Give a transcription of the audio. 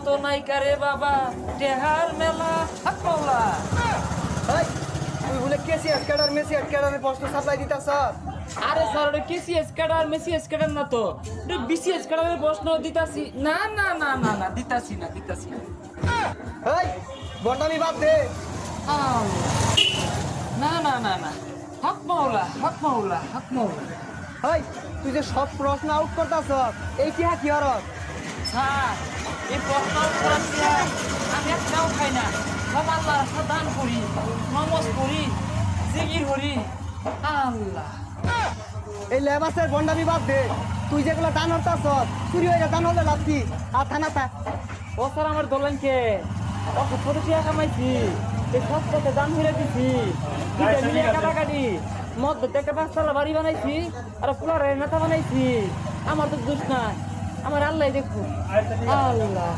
তো নাই কারে বাবা টেহার মেলা হাত মাওলা। এই তুই বলে কেসিএস ক্যাডার মেসিএস ক্যাডারের প্রশ্ন সাপ্লাই দিতাছ? আরে স্যার ওটা কেসিএস ক্যাডার মেসিএস ক্যাডার না তো, ওটা বিসিএস ক্যাডারের প্রশ্ন দিতাছি। না না না না না দিতাছি না। এই বটামি বাদ দে। না না না না হক মাওলা। এই তুই যে সব প্রশ্ন আউট করতাছ এই কি কি হরত? স্যার এই প্রশ্ন করাচ্ছি আমি একটাও খাই না, সব আল্লাহ দান করি, নমজ করি, জিকির করি। আল্লাহ এই লেবাসের বন্ডামি বাদ দে। তুই যেগুলো দান হতাছ চুরি হয়ে দান হলে লাভ কি? আর থানা তা ও স্যার আমার দলেন কে অত ছোট টিয়া কামাইছি, এই সব পথে দান হয়ে দিছি, মিলিয়ে কাটাকাটি মদ থেকে 5 তলা বাড়ি বানাইছি আর পুরার নেতা বানাইছি। আমার তো দোষ নাই, আমার আল্লাহ দেখুন। আল্লাহ